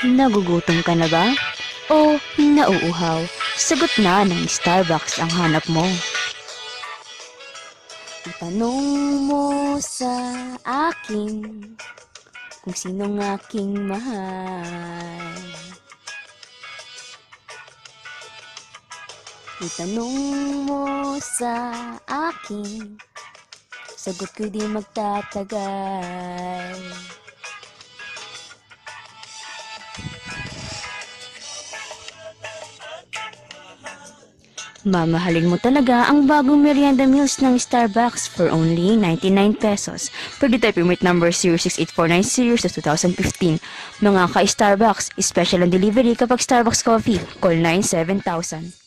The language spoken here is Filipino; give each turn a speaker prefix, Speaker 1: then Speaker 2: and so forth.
Speaker 1: Nagugutom ka na ba? O nauuhaw? Sagot na ng Starbucks ang hanap mo. Itanong mo sa akin kung sinong aking mahal. Itanong mo sa akin, sagot ko'y di magtatagal. Mamahalin mo talaga ang bagong merienda meals ng Starbucks for only 99 pesos. Pwede tayo permit number 06849 sa 2015. Mga ka-Starbucks, special on delivery kapag Starbucks coffee. Call 97000.